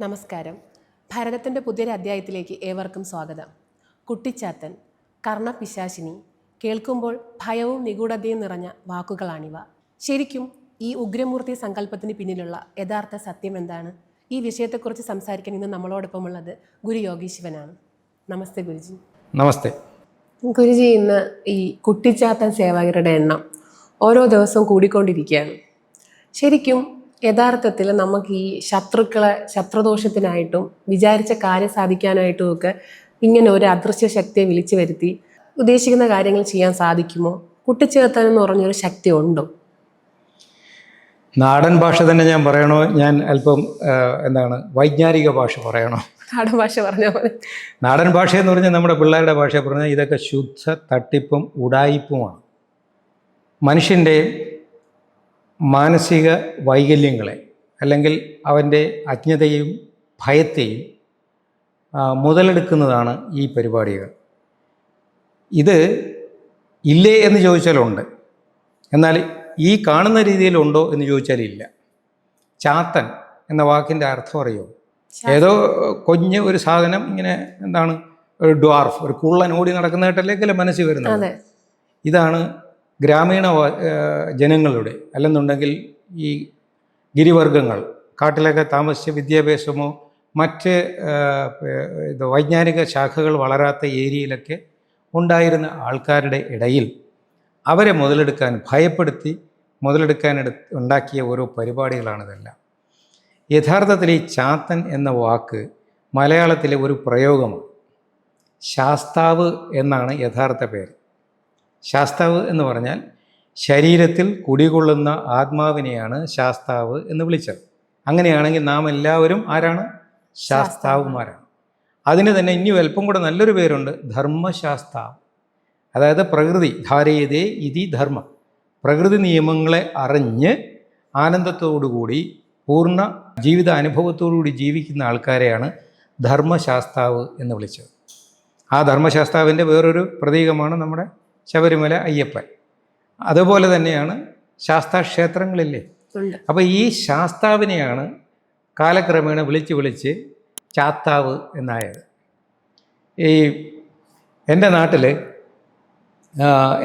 നമസ്കാരം. ഭരതത്തിൻ്റെ പുതിയൊരു അധ്യായത്തിലേക്ക് ഏവർക്കും സ്വാഗതം. കുട്ടിച്ചാത്തൻ, കർണപിശാചിനി, കേൾക്കുമ്പോൾ ഭയവും നിഗൂഢതയും നിറഞ്ഞ വാക്കുകളാണിവ. ശരിക്കും ഈ ഉഗ്രമൂർത്തി സങ്കല്പത്തിന് പിന്നിലുള്ള യഥാർത്ഥ സത്യം എന്താണ്? ഈ വിഷയത്തെക്കുറിച്ച് സംസാരിക്കാൻ ഇന്ന് നമ്മളോടൊപ്പമുള്ളത് ഗുരു യോഗീശ്വരനാണ്. നമസ്തേ ഗുരുജി. നമസ്തേ ഗുരുജി, ഇന്ന് ഈ കുട്ടിച്ചാത്തൻ സേവകരുടെ എണ്ണം ഓരോ ദിവസവും കൂടിക്കൊണ്ടിരിക്കുകയാണ്. ശരിക്കും യഥാർത്ഥത്തിൽ നമുക്ക് ഈ ശത്രുദോഷത്തിനായിട്ടും വിചാരിച്ച കാര്യം സാധിക്കാനായിട്ടും ഒക്കെ ഇങ്ങനെ ഒരു അദൃശ്യ ശക്തിയെ വിളിച്ചു വരുത്തി ഉദ്ദേശിക്കുന്ന കാര്യങ്ങൾ ചെയ്യാൻ സാധിക്കുമോ? കുട്ടിച്ചാത്തൻ എന്ന് പറഞ്ഞൊരു ശക്തി ഉണ്ടോ? നാടൻ ഭാഷ തന്നെ ഞാൻ പറയണോ? ഞാൻ അല്പം വൈജ്ഞാനിക ഭാഷ പറയണോ? നാടൻ ഭാഷ പറഞ്ഞാൽ മതി. നാടൻ ഭാഷ എന്ന് പറഞ്ഞാൽ നമ്മുടെ പിള്ളേരുടെ ഭാഷ പറഞ്ഞാൽ ഇതൊക്കെ ശുദ്ധ തട്ടിപ്പും ഉഡായിപ്പുമാണ്. മനുഷ്യൻ്റെ മാനസിക വൈകല്യങ്ങളെ അല്ലെങ്കിൽ അവൻ്റെ അജ്ഞതയും ഭയത്തെയും മുതലെടുക്കുന്നതാണ് ഈ പരിപാടികൾ. ഇത് ഇല്ലേ എന്ന് ചോദിച്ചാലുണ്ട്, എന്നാൽ ഈ കാണുന്ന രീതിയിലുണ്ടോ എന്ന് ചോദിച്ചാലില്ല. ചാത്തൻ എന്ന വാക്കിൻ്റെ അർത്ഥം അറിയോ? ഏതോ കുഞ്ഞ് ഒരു സാധനം ഇങ്ങനെ ഒരു ഡ്വാർഫ്, ഒരു കുള്ളൻ ഓടി നടക്കുന്നതായിട്ടല്ലേ മനസ്സിൽ വരുന്നത്. ഇതാണ് ഗ്രാമീണ ജനങ്ങളുടെ, അല്ലെന്നുണ്ടെങ്കിൽ ഈ ഗിരിവർഗങ്ങൾ, കാട്ടിലൊക്കെ താമസിച്ച് വിദ്യാഭ്യാസമോ മറ്റ് വൈജ്ഞാനിക ശാഖകൾ വളരാത്ത ഏരിയയിലൊക്കെ ഉണ്ടായിരുന്ന ആൾക്കാരുടെ ഇടയിൽ അവരെ മുതലെടുക്കാൻ, ഭയപ്പെടുത്തി മുതലെടുക്കാൻ ഉണ്ടാക്കിയ ഓരോ പരിപാടികളാണിതെല്ലാം. യഥാർത്ഥത്തിൽ ഈ ചാത്തൻ എന്ന വാക്ക് മലയാളത്തിലെ ഒരു പ്രയോഗമാണ്. ശാസ്താവ് എന്നാണ് യഥാർത്ഥ പേര്. ശാസ്താവ് എന്ന് പറഞ്ഞാൽ ശരീരത്തിൽ കുടികൊള്ളുന്ന ആത്മാവിനെയാണ് ശാസ്താവ് എന്ന് വിളിച്ചത്. അങ്ങനെയാണെങ്കിൽ നാം എല്ലാവരും ആരാണ്? ശാസ്താവുമാരാണ്. അതിന് തന്നെ ഇനി അല്പം കൂടെ നല്ലൊരു പേരുണ്ട്, ധർമ്മശാസ്താവ്. അതായത് പ്രകൃതി ധാരയതേ ഇതി ധർമ്മം, പ്രകൃതി നിയമങ്ങളെ അറിഞ്ഞ് ആനന്ദത്തോടുകൂടി പൂർണ്ണ ജീവിത അനുഭവത്തോടുകൂടി ജീവിക്കുന്ന ആൾക്കാരെയാണ് ധർമ്മശാസ്താവ് എന്ന് വിളിച്ചത്. ആ ധർമ്മശാസ്താവിൻ്റെ വേറൊരു പ്രതീകമാണ് നമ്മുടെ ശബരിമല അയ്യപ്പൻ. അതുപോലെ തന്നെയാണ് ശാസ്താക്ഷേത്രങ്ങളില്ലേ. അപ്പോൾ ഈ ശാസ്താവിനെയാണ് കാലക്രമേണ വിളിച്ച് ചാത്താവ് എന്നായത്. ഈ എൻ്റെ നാട്ടിൽ,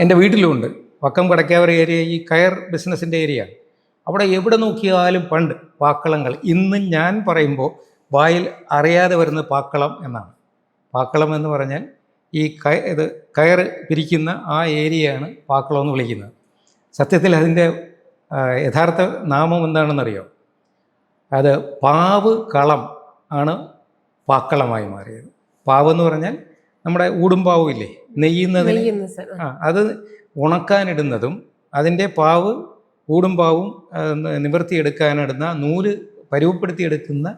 എൻ്റെ വീട്ടിലുമുണ്ട്, വക്കം കടക്കാവർ ഏരിയ, ഈ കയർ ബിസിനസ്സിൻ്റെ ഏരിയ. അവിടെ എവിടെ നോക്കിയാലും പണ്ട് പാക്കളങ്ങൾ. ഇന്ന് ഞാൻ പറയുമ്പോൾ വായിൽ അറിയാതെ വരുന്ന പാക്കളം എന്നാണ്. പാക്കളം എന്ന് പറഞ്ഞാൽ ഈ കയർ പിരിക്കുന്ന ആ ഏരിയയാണ് പാക്കളം എന്ന് വിളിക്കുന്നത്. സത്യത്തിൽ അതിൻ്റെ യഥാർത്ഥ നാമം എന്താണെന്നറിയോ? അത് പാവ് കളം ആണ് പാക്കളമായി മാറിയത്. പാവ് എന്ന് പറഞ്ഞാൽ നമ്മുടെ ഊടുംപാവും ഇല്ലേ, നെയ്യുന്നതിന്, അത് ഉണക്കാനിടുന്നതും അതിൻ്റെ പാവ് ഊടുംപാവും നിവർത്തിയെടുക്കാനിടുന്ന നൂല് പരുവപ്പെടുത്തിയെടുക്കുന്ന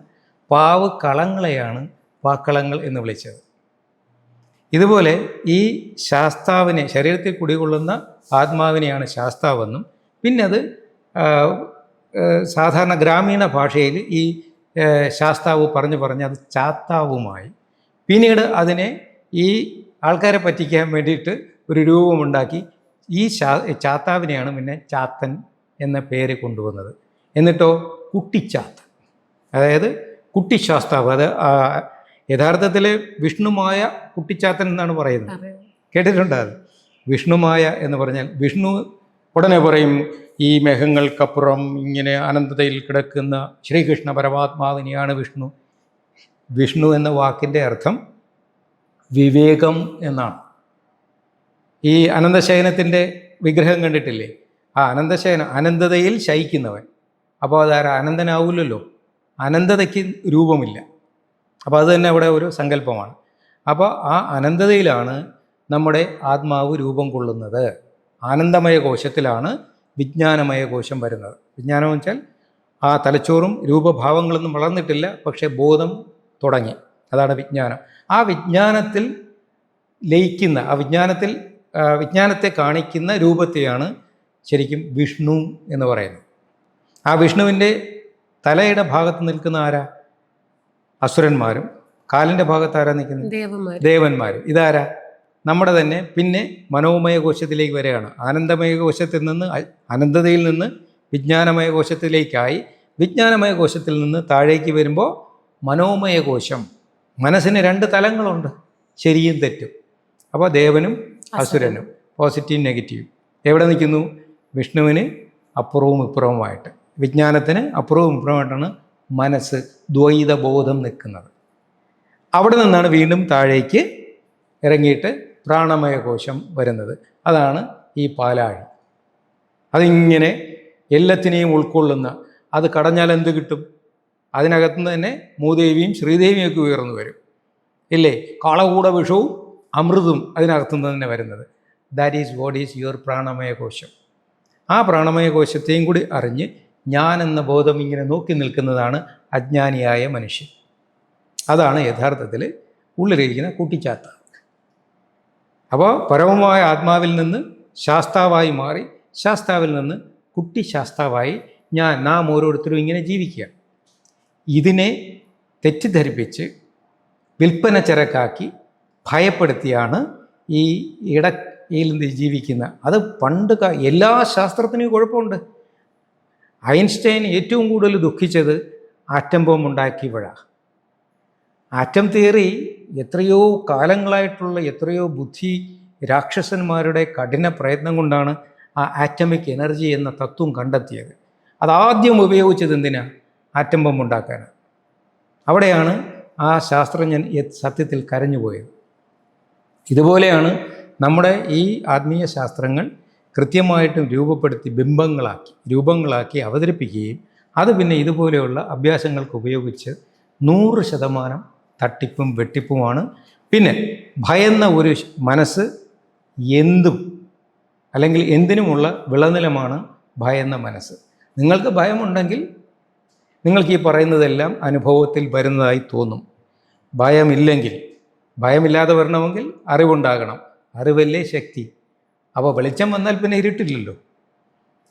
പാവ് കളങ്ങളെയാണ് പാക്കളങ്ങൾ എന്ന് വിളിച്ചത്. ഇതുപോലെ ഈ ശാസ്താവിനെ, ശരീരത്തിൽ കുടികൊള്ളുന്ന ആത്മാവിനെയാണ് ശാസ്താവെന്നും, പിന്നെ അത് സാധാരണ ഗ്രാമീണ ഭാഷയിൽ ഈ ശാസ്താവ് പറഞ്ഞ് അത് ചാത്താവുമായി. പിന്നീട് അതിനെ ഈ ആൾക്കാരെ പറ്റിക്കാൻ വേണ്ടിയിട്ട് ഒരു രൂപമുണ്ടാക്കി ഈ ചാത്താവിനെയാണ് പിന്നെ ചാത്തൻ എന്ന പേര് കൊണ്ടുവന്നത്. എന്നിട്ടോ കുട്ടിച്ചാത്തൻ, അതായത് കുട്ടിശാസ്താവ്. അത് യഥാർത്ഥത്തിൽ വിഷ്ണുമായ കുട്ടിച്ചാത്തൻ എന്നാണ് പറയുന്നത്. കേട്ടിട്ടുണ്ടോ? അത് വിഷ്ണുമായ എന്ന് പറഞ്ഞാൽ വിഷ്ണു ഉടനെ പറയും ഈ മേഘങ്ങൾക്കപ്പുറം ഇങ്ങനെ അനന്തതയിൽ കിടക്കുന്ന ശ്രീകൃഷ്ണ പരമാത്മാവിനെയാണ് വിഷ്ണു. വിഷ്ണു എന്ന വാക്കിൻ്റെ അർത്ഥം വിവേകം എന്നാണ്. ഈ അനന്തശയനത്തിൻ്റെ വിഗ്രഹം കണ്ടിട്ടില്ലേ? ആ അനന്തശയനം, അനന്തതയിൽ ശയിക്കുന്നവൻ. അപ്പോൾ അതാരാ? അനന്തനാവില്ലല്ലോ, അനന്തതയ്ക്ക് രൂപമില്ല. അപ്പോൾ അത് തന്നെ അവിടെ ഒരു സങ്കല്പമാണ്. അപ്പോൾ ആ അനന്തതയിലാണ് നമ്മുടെ ആത്മാവ് രൂപം കൊള്ളുന്നത്. ആനന്ദമയ കോശത്തിലാണ് വിജ്ഞാനമയ കോശം വരുന്നത്. വിജ്ഞാനം എന്ന് വെച്ചാൽ ആ തലച്ചോറും രൂപഭാവങ്ങളൊന്നും വളർന്നിട്ടില്ല, പക്ഷേ ബോധം തുടങ്ങി, അതാണ് വിജ്ഞാനം. ആ വിജ്ഞാനത്തിൽ ലയിക്കുന്ന, ആ വിജ്ഞാനത്തെ കാണിക്കുന്ന രൂപത്തെയാണ് ശരിക്കും വിഷ്ണു എന്ന് പറയുന്നത്. ആ വിഷ്ണുവിൻ്റെ തലയുടെ ഭാഗത്ത് നിൽക്കുന്ന ആരാ? അസുരന്മാരും. കാലിൻ്റെ ഭാഗത്ത് ആരാ നിൽക്കുന്നത്? ദേവന്മാരും. ഇതാരാ? നമ്മുടെ തന്നെ പിന്നെ മനോമയ കോശത്തിലേക്ക് വരികയാണ്. ആനന്ദമയ കോശത്തിൽ നിന്ന്, അനന്തതയിൽ നിന്ന് വിജ്ഞാനമയ കോശത്തിലേക്കായി, വിജ്ഞാനമയ കോശത്തിൽ നിന്ന് താഴേക്ക് വരുമ്പോൾ മനോമയ കോശം. മനസ്സിന് 2 തലങ്ങളുണ്ട്, ശരിയും തെറ്റും. അപ്പോൾ ദേവനും അസുരനും, പോസിറ്റീവ് നെഗറ്റീവ്. എവിടെ നിൽക്കുന്നു? വിഷ്ണുവിന് അപ്പുറവും ഇപ്പുറവുമായിട്ട്, വിജ്ഞാനത്തിന് അപ്പുറവും ഇപ്പുറവുമായിട്ടാണ് മനസ്സ്, ദ്വൈതബോധം നിൽക്കുന്നത്. അവിടെ നിന്നാണ് വീണ്ടും താഴേക്ക് ഇറങ്ങിയിട്ട് പ്രാണമയ കോശം വരുന്നത്. അതാണ് ഈ പാലാഴി. അതിങ്ങനെ എല്ലാത്തിനെയും ഉൾക്കൊള്ളുന്ന, അത് കടഞ്ഞാൽ എന്ത് കിട്ടും? അതിനകത്തുനിന്ന് തന്നെ മൂദേവിയും ശ്രീദേവിയൊക്കെ ഉയർന്നു വരും, ഇല്ലേ? കാളകൂട വിഷവും അമൃതും അതിനകത്തുനിന്ന് തന്നെ വരുന്നത്. That is what is your പ്രാണമയ കോശം. ആ പ്രാണമയ കോശത്തെയും കൂടി അറിഞ്ഞ് ഞാൻ എന്ന ബോധം ഇങ്ങനെ നോക്കി നിൽക്കുന്നതാണ് അജ്ഞാനിയായ മനുഷ്യൻ. അതാണ് യഥാർത്ഥത്തിൽ ഉള്ളിലിരിക്കുന്ന കുട്ടിച്ചാത്ത. അപ്പോൾ പരമമായ ആത്മാവിൽ നിന്ന് ശാസ്താവായി മാറി, ശാസ്താവിൽ നിന്ന് കുട്ടി ശാസ്താവായി നാം ഓരോരുത്തരും ഇങ്ങനെ ജീവിക്കുക. ഇതിനെ തെറ്റിദ്ധരിപ്പിച്ച് വിൽപ്പന ചരക്കാക്കി ഭയപ്പെടുത്തിയാണ് ഈ ഇടയിൽ ജീവിക്കുന്ന. അത് പണ്ട് എല്ലാ ശാസ്ത്രത്തിനും കുഴപ്പമുണ്ട്. ഐൻസ്റ്റൈൻ ഏറ്റവും കൂടുതൽ ദുഃഖിച്ചത് ആറ്റം ബോംബ് ഉണ്ടാക്കിയപ്പോഴാണ്. ആറ്റം തിയറി എത്രയോ കാലങ്ങളായിട്ടുള്ള എത്രയോ ബുദ്ധി രാക്ഷസന്മാരുടെ കഠിന പ്രയത്നം കൊണ്ടാണ് ആ ആറ്റമിക് എനർജി എന്ന തത്വം കണ്ടെത്തിയത്. അതാദ്യം ഉപയോഗിച്ചത് എന്തിനാ? ആറ്റം ബോംബ് ഉണ്ടാക്കാൻ. അവിടെയാണ് ആ ശാസ്ത്രജ്ഞൻ സത്യത്തിൽ കരഞ്ഞുപോയത്. ഇതുപോലെയാണ് നമ്മുടെ ഈ ആത്മീയ ശാസ്ത്രങ്ങൾ കൃത്യമായിട്ടും രൂപങ്ങളാക്കി അവതരിപ്പിക്കുകയും അത് പിന്നെ ഇതുപോലെയുള്ള അഭ്യാസങ്ങൾക്ക് ഉപയോഗിച്ച് 100% തട്ടിപ്പും വെട്ടിപ്പുമാണ്. പിന്നെ ഭയന്ന ഒരു മനസ്സ് എന്തും അല്ലെങ്കിൽ എന്തിനുമുള്ള വിളനിലമാണ് ഭയന്ന മനസ്സ്. നിങ്ങൾക്ക് ഭയമുണ്ടെങ്കിൽ നിങ്ങൾക്ക് ഈ പറയുന്നതെല്ലാം അനുഭവത്തിൽ വരുന്നതായി തോന്നും. ഭയമില്ലാതെ വരണമെങ്കിൽ അറിവുണ്ടാകണം. അറിവല്ലേ ശക്തി. അപ്പോൾ വെളിച്ചം വന്നാൽ പിന്നെ ഇരുട്ടില്ലല്ലോ,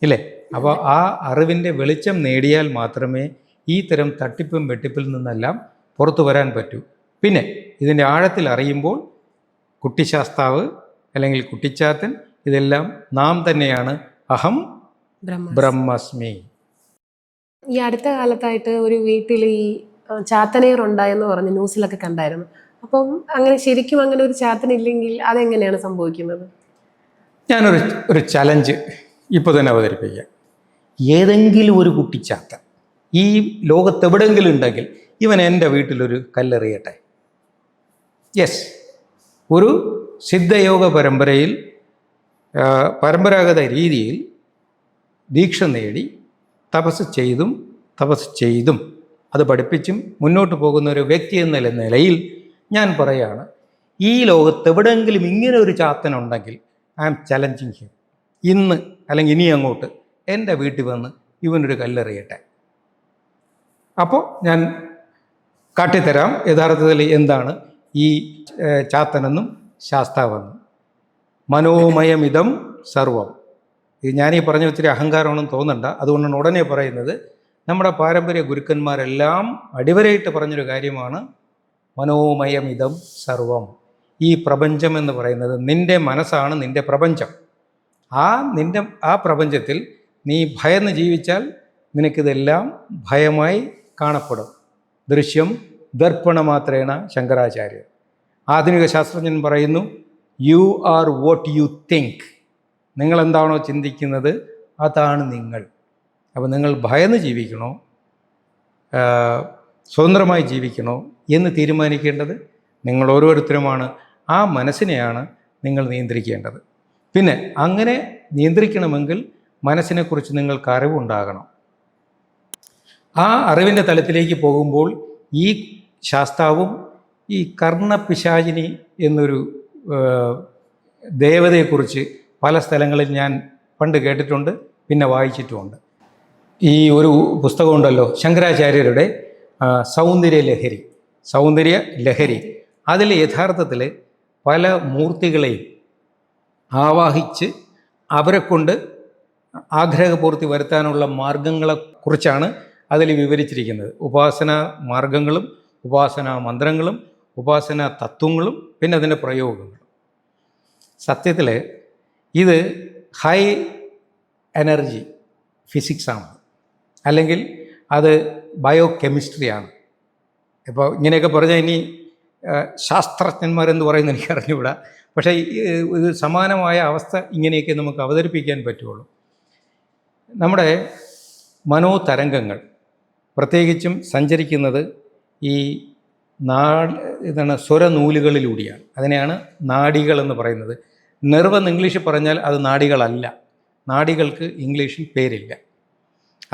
ഇല്ലേ? അപ്പോൾ ആ അറിവിൻ്റെ വെളിച്ചം നേടിയാൽ മാത്രമേ ഈ തരം തട്ടിപ്പും വെട്ടിപ്പിൽ നിന്നെല്ലാം പുറത്തു വരാൻ പറ്റൂ. പിന്നെ ഇതിൻ്റെ ആഴത്തിൽ അറിയുമ്പോൾ കുട്ടിശാസ്താവ് അല്ലെങ്കിൽ കുട്ടിച്ചാത്തൻ ഇതെല്ലാം നാം തന്നെയാണ്. അഹം ബ്രഹ്മസ്മി. ഈ അടുത്ത കാലത്തായിട്ട് ഒരു വീട്ടിൽ ഈ ചാത്തനേർ ഉണ്ടായെന്ന് പറഞ്ഞ് ന്യൂസിലൊക്കെ കണ്ടായിരുന്നു. അപ്പം അങ്ങനെ ശരിക്കും അങ്ങനെ ഒരു ചാത്തനില്ലെങ്കിൽ അതെങ്ങനെയാണ് സംഭവിക്കുന്നത്? ഞാനൊരു ചലഞ്ച് ഇപ്പോൾ തന്നെ അവതരിപ്പിക്കാം. ഏതെങ്കിലും ഒരു കുട്ടിച്ചാത്തൻ ഈ ലോകത്തെവിടെയെങ്കിലും ഉണ്ടെങ്കിൽ ഇവൻ എൻ്റെ വീട്ടിലൊരു കല്ലെറിയട്ടെ. യെസ്, ഒരു സിദ്ധയോഗ പരമ്പരയിൽ പരമ്പരാഗത രീതിയിൽ ദീക്ഷ നേടി തപസ് ചെയ്തും അത് പഠിപ്പിച്ചും മുന്നോട്ട് പോകുന്ന ഒരു വ്യക്തി എന്ന നിലയിൽ ഞാൻ പറയുകയാണ്, ഈ ലോകത്തെവിടെയെങ്കിലും ഇങ്ങനെ ഒരു ചാത്തനുണ്ടെങ്കിൽ ഐ ആം ചലഞ്ചിങ് ഹിം. ഇന്ന് അല്ലെങ്കിൽ ഇനി അങ്ങോട്ട് എൻ്റെ വീട്ടിൽ വന്ന് ഇവനൊരു കല്ലെറിയട്ടെ. അപ്പോൾ ഞാൻ കാട്ടിത്തരാം യഥാർത്ഥത്തിൽ എന്താണ് ഈ ചാത്തനെന്നും ശാസ്താവെന്നും. മനോമയമിതം സർവം. ഇത് ഞാനീ പറഞ്ഞ ഒത്തിരി അഹങ്കാരമാണെന്ന് തോന്നണ്ട. അതുകൊണ്ടാണ് ഉടനെ പറയുന്നത്. നമ്മുടെ പാരമ്പര്യ ഗുരുക്കന്മാരെല്ലാം അടിവരയിട്ട് പറഞ്ഞൊരു കാര്യമാണ് മനോമയമിതം സർവം. ഈ പ്രപഞ്ചം എന്ന് പറയുന്നത് നിൻ്റെ മനസ്സാണ്, നിൻ്റെ പ്രപഞ്ചം. ആ പ്രപഞ്ചത്തിൽ നീ ഭയന്ന് ജീവിച്ചാൽ നിനക്കിതെല്ലാം ഭയമായി കാണപ്പെടും. ദൃശ്യം ദർപ്പണമാത്രേണ ശങ്കരാചാര്യർ. ആധുനിക ശാസ്ത്രജ്ഞൻ പറയുന്നു, you are what you think. നിങ്ങളെന്താണോ ചിന്തിക്കുന്നത് അതാണ് നിങ്ങൾ. അപ്പോൾ നിങ്ങൾ ഭയന്ന് ജീവിക്കണോ സ്വതന്ത്രമായി ജീവിക്കണോ എന്ന് തീരുമാനിക്കേണ്ടത് നിങ്ങൾ ഓരോരുത്തരുമാണ്. ആ മനസ്സിനെയാണ് നിങ്ങൾ നിയന്ത്രിക്കേണ്ടത്. പിന്നെ അങ്ങനെ നിയന്ത്രിക്കണമെങ്കിൽ മനസ്സിനെക്കുറിച്ച് നിങ്ങൾക്ക് അറിവുണ്ടാകണം. ആ അറിവിൻ്റെ തലത്തിലേക്ക് പോകുമ്പോൾ ഈ ശാസ്താവും ഈ കർണപിശാചിനി എന്നൊരു ദേവതയെക്കുറിച്ച് പല സ്ഥലങ്ങളിൽ ഞാൻ പണ്ട് കേട്ടിട്ടുണ്ട്, പിന്നെ വായിച്ചിട്ടുമുണ്ട്. ഈ ഒരു പുസ്തകമുണ്ടല്ലോ ശങ്കരാചാര്യരുടെ സൗന്ദര്യ ലഹരി. അതിൽ യഥാർത്ഥത്തിൽ പല മൂർത്തികളെയും ആവാഹിച്ച് അവരെ കൊണ്ട് ആഗ്രഹപൂർത്തി വരുത്താനുള്ള മാർഗങ്ങളെക്കുറിച്ചാണ് അതിൽ വിവരിച്ചിരിക്കുന്നത്. ഉപാസന മാർഗങ്ങളും ഉപാസന മന്ത്രങ്ങളും ഉപാസന തത്വങ്ങളും പിന്നെ അതിൻ്റെ പ്രയോഗങ്ങളും. സത്യത്തിൽ ഇത് ഹൈ എനർജി ഫിസിക്സാണ്, അല്ലെങ്കിൽ അത് ബയോ കെമിസ്ട്രിയാണ്. ഇപ്പോൾ ഇങ്ങനെയൊക്കെ പറഞ്ഞാൽ ഇനി ശാസ്ത്രജ്ഞന്മാരെന്ന് പറയുന്നത് എനിക്ക് അറിഞ്ഞുകൂടാ. പക്ഷേ ഇത് സമാനമായ അവസ്ഥ ഇങ്ങനെയൊക്കെ നമുക്ക് അവതരിപ്പിക്കാൻ പറ്റുള്ളൂ. നമ്മുടെ മനോതരംഗങ്ങൾ പ്രത്യേകിച്ചും സഞ്ചരിക്കുന്നത് ഈ സ്വരനൂലുകളിലൂടെയാണ്. അതിനെയാണ് നാഡികളെന്ന് പറയുന്നത്. നെർവെന്ന് ഇംഗ്ലീഷിൽ പറഞ്ഞാൽ അത് നാഡികളല്ല. നാഡികൾക്ക് ഇംഗ്ലീഷിൽ പേരില്ല.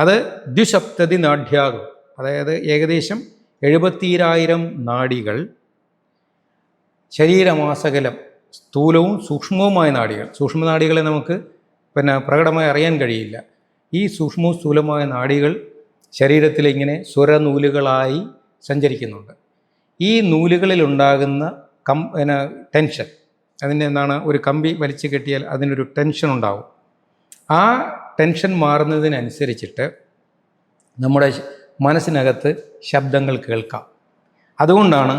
അത് ദ്വിസപ്തതി നാഡ്യാകും, അതായത് ഏകദേശം 70,000 നാഡികൾ, ശരീരമാസകലം സ്ഥൂലവും സൂക്ഷ്മവുമായ നാഡികൾ. സൂക്ഷ്മനാഡികളെ നമുക്ക് പ്രകടമായി അറിയാൻ കഴിയില്ല. ഈ സൂക്ഷ്മവും സ്ഥൂലമായ നാഡികൾ ശരീരത്തിലിങ്ങനെ സ്വരനൂലുകളായി സഞ്ചരിക്കുന്നുണ്ട്. ഈ നൂലുകളിലുണ്ടാകുന്ന ടെൻഷൻ, അതിൻ്റെ എന്താണ്, ഒരു കമ്പി വലിച്ചു കെട്ടിയാൽ അതിനൊരു ടെൻഷൻ ഉണ്ടാവും. ആ ടെൻഷൻ മാറുന്നതിനനുസരിച്ചിട്ട് നമ്മുടെ മനസ്സിനകത്ത് ശബ്ദങ്ങൾ കേൾക്കാം. അതുകൊണ്ടാണ്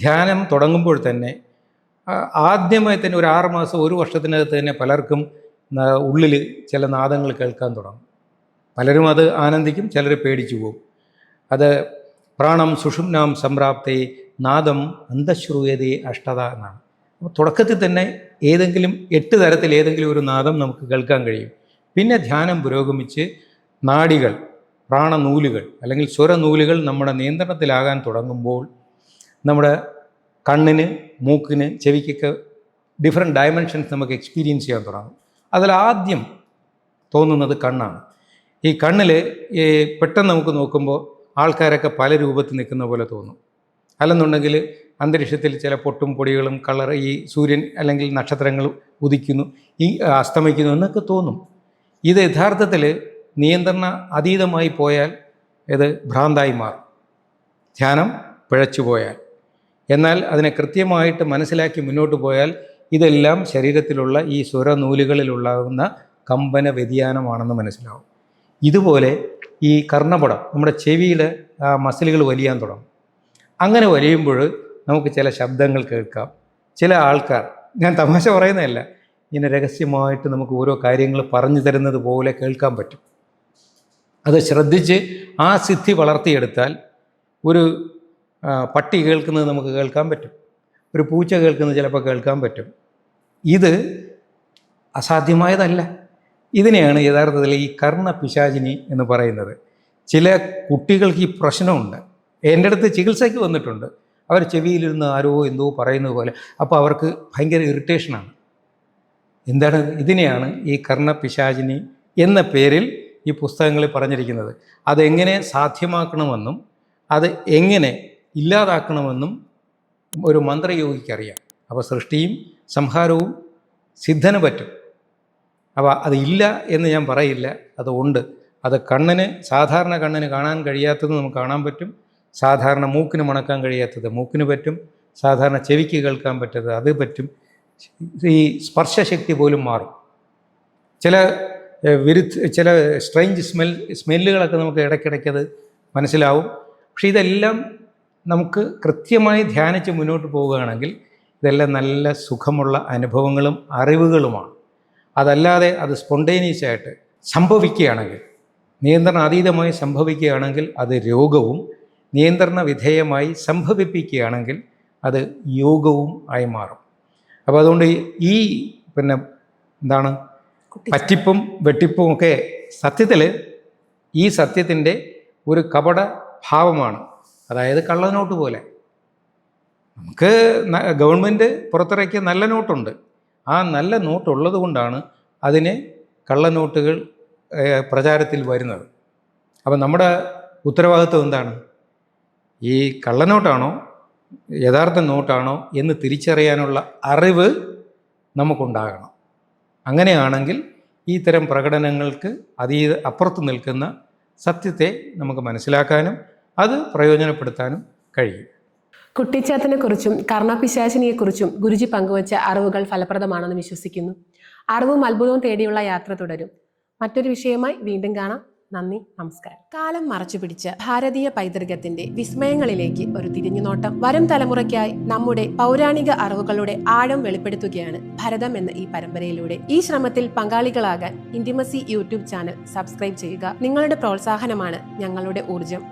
ധ്യാനം തുടങ്ങുമ്പോൾ തന്നെ ആദ്യമായി തന്നെ ഒരു 6 മാസം 1 വർഷത്തിനകത്ത് തന്നെ പലർക്കും ഉള്ളിൽ ചില നാദങ്ങൾ കേൾക്കാൻ തുടങ്ങും. പലരും അത് ആനന്ദിക്കും, ചിലർ പേടിച്ചു പോകും. അത് പ്രാണം സുഷുമ്നാം സംപ്രാപ്തേ നാദം അന്തശ്രൂയതേ അഷ്ടത എന്നാണ്. അപ്പോൾ തുടക്കത്തിൽ തന്നെ ഏതെങ്കിലും 8 തരത്തിൽ ഏതെങ്കിലും ഒരു നാദം നമുക്ക് കേൾക്കാൻ കഴിയും. പിന്നെ ധ്യാനം പുരോഗമിച്ച് നാഡികൾ, പ്രാണനൂലുകൾ അല്ലെങ്കിൽ സ്വരനൂലുകൾ നമ്മുടെ നിയന്ത്രണത്തിലാകാൻ തുടങ്ങുമ്പോൾ നമ്മുടെ കണ്ണിന്, മൂക്കിന്, ചെവിക്കൊക്കെ ഡിഫറെൻറ്റ് ഡയമെൻഷൻസ് നമുക്ക് എക്സ്പീരിയൻസ് ചെയ്യാൻ തുടങ്ങും. അതിലാദ്യം തോന്നുന്നത് കണ്ണാണ്. ഈ കണ്ണിൽ പെട്ടെന്ന് നമുക്ക് നോക്കുമ്പോൾ ആൾക്കാരൊക്കെ പല രൂപത്തിൽ നിൽക്കുന്ന പോലെ തോന്നും. അല്ലെന്നുണ്ടെങ്കിൽ അന്തരീക്ഷത്തിൽ ചില പൊട്ടും പൊടികളും കളർ, ഈ സൂര്യൻ അല്ലെങ്കിൽ നക്ഷത്രങ്ങൾ ഉദിക്കുന്നു, ഈ അസ്തമിക്കുന്നു എന്നൊക്കെ തോന്നും. ഇത് യഥാർത്ഥത്തിൽ നിയന്ത്രണ അതീതമായി പോയാൽ ഇത് ഭ്രാന്തായി മാറും, ധ്യാനം പിഴച്ചു പോയാൽ. എന്നാൽ അതിനെ കൃത്യമായിട്ട് മനസ്സിലാക്കി മുന്നോട്ട് പോയാൽ ഇതെല്ലാം ശരീരത്തിലുള്ള ഈ സ്വരനൂലുകളിലുണ്ടാകുന്ന കമ്പന വ്യതിയാനമാണെന്ന് മനസ്സിലാവും. ഇതുപോലെ ഈ കർണപടം, നമ്മുടെ ചെവിയുടെ മസിലുകൾ വലിയാൻ തുടങ്ങും. അങ്ങനെ വലിയുമ്പോൾ നമുക്ക് ചില ശബ്ദങ്ങൾ കേൾക്കാം. ചില ആൾക്കാർ, ഞാൻ തമാശ പറയുന്നതല്ല, ഇങ്ങനെ രഹസ്യമായിട്ട് നമുക്ക് ഓരോ കാര്യങ്ങൾ പറഞ്ഞു തരുന്നത് പോലെ കേൾക്കാൻ പറ്റും. അത് ശ്രദ്ധിച്ച് ആ സിദ്ധി വളർത്തിയെടുത്താൽ ഒരു പട്ടി കേൾക്കുന്നത് നമുക്ക് കേൾക്കാൻ പറ്റും, ഒരു പൂച്ച കേൾക്കുന്നത് ചിലപ്പോൾ കേൾക്കാൻ പറ്റും. ഇത് അസാധ്യമായതല്ല. ഇതിനെയാണ് യഥാർത്ഥത്തിൽ ഈ കർണപിശാചിനി എന്ന് പറയുന്നത്. ചില കുട്ടികൾക്ക് ഈ പ്രശ്നമുണ്ട്. എൻ്റെ അടുത്ത് ചികിത്സയ്ക്ക് വന്നിട്ടുണ്ട്. അവർ ചെവിയിലിരുന്ന് ആരോ എന്തോ പറയുന്നത് പോലെ, അപ്പോൾ അവർക്ക് ഭയങ്കര ഇറിറ്റേഷനാണ്. എന്താണ്? ഇതിനെയാണ് ഈ കർണപിശാചിനി എന്ന പേരിൽ ഈ പുസ്തകങ്ങളിൽ പറഞ്ഞിരിക്കുന്നത്. അതെങ്ങനെ സാധ്യമാക്കണമെന്നും അത് എങ്ങനെ ഇല്ലാതാക്കണമെന്നും ഒരു മന്ത്രയോഗിക്കറിയാം. അപ്പോൾ സൃഷ്ടിയും സംഹാരവും സിദ്ധന് പറ്റും. അപ്പോൾ അത് ഇല്ല എന്ന് ഞാൻ പറയില്ല, അത് ഉണ്ട്. അത് കണ്ണിന്, സാധാരണ കണ്ണിന് കാണാൻ കഴിയാത്തത് നമുക്ക് കാണാൻ പറ്റും, സാധാരണ മൂക്കിന് മണക്കാൻ കഴിയാത്തത് മൂക്കിന് പറ്റും, സാധാരണ ചെവിക്ക് കേൾക്കാൻ പറ്റാത്തത് അത് പറ്റും. ഈ സ്പർശശക്തി പോലും മാറും. ചില സ്ട്രെയിഞ്ച് സ്മെല്ലുകളൊക്കെ നമുക്ക് ഇടയ്ക്കിടയ്ക്കത് മനസ്സിലാവും. പക്ഷേ ഇതെല്ലാം നമുക്ക് കൃത്യമായി ധ്യാനിച്ച് മുന്നോട്ട് പോവുകയാണെങ്കിൽ ഇതെല്ലാം നല്ല സുഖമുള്ള അനുഭവങ്ങളും അറിവുകളുമാണ്. അതല്ലാതെ അത് സ്പോണ്ടേനിയസ് ആയിട്ട് സംഭവിക്കുകയാണെങ്കിൽ, നിയന്ത്രണ അതീതമായി സംഭവിക്കുകയാണെങ്കിൽ അത് രോഗവും, നിയന്ത്രണ വിധേയമായി സംഭവിപ്പിക്കുകയാണെങ്കിൽ അത് യോഗവും ആയി മാറും. അപ്പോൾ അതുകൊണ്ട് ഈ എന്താണ് പറ്റിപ്പും വെട്ടിപ്പും ഒക്കെ സത്യത്തിൽ ഈ സത്യത്തിൻ്റെ ഒരു കപട ഭാവമാണ്. അതായത് കള്ളനോട്ട് പോലെ. നമുക്ക് ഗവൺമെൻറ് പുറത്തിറക്കിയ നല്ല നോട്ടുണ്ട്. ആ നല്ല നോട്ടുള്ളത് കൊണ്ടാണ് അതിന് കള്ളനോട്ടുകൾ പ്രചാരത്തിൽ വരുന്നത്. അപ്പം നമ്മുടെ ഉത്തരവാദിത്വം എന്താണ്? ഈ കള്ളനോട്ടാണോ യഥാർത്ഥ നോട്ടാണോ എന്ന് തിരിച്ചറിയാനുള്ള അറിവ് നമുക്കുണ്ടാകണം. അങ്ങനെയാണെങ്കിൽ ഈ തരം പ്രകടനങ്ങൾക്ക് അപ്പുറത്ത് നിൽക്കുന്ന സത്യത്തെ നമുക്ക് മനസ്സിലാക്കാനും അത് പ്രയോജനപ്പെടുത്താനും കഴിയും. കുട്ടിച്ചാത്തനെക്കുറിച്ചും കർണപിശാചിനിയെക്കുറിച്ചും ഗുരുജി പങ്കുവച്ച അറിവുകൾ ഫലപ്രദമാണെന്ന് വിശ്വസിക്കുന്നു. അറിവും അത്ഭുതവും തേടിയുള്ള യാത്ര തുടരും. മറ്റൊരു വിഷയമായി വീണ്ടും കാണാം. നന്ദി, നമസ്കാരം. കാലം മറച്ചു പിടിച്ച ഭാരതീയ പൈതൃകത്തിന്റെ വിസ്മയങ്ങളിലേക്ക് ഒരു തിരിഞ്ഞുനോട്ടം. വരും തലമുറയ്ക്കായി നമ്മുടെ പൗരാണിക അറിവുകളുടെ ആഴം വെളിപ്പെടുത്തുകയാണ് ഭരതം എന്ന ഈ പരമ്പരയിലൂടെ. ഈ ശ്രമത്തിൽ പങ്കാളികളാകാൻ ഇന്റിമസി യൂട്യൂബ് ചാനൽ സബ്സ്ക്രൈബ് ചെയ്യുക. നിങ്ങളുടെ പ്രോത്സാഹനമാണ് ഞങ്ങളുടെ ഊർജം.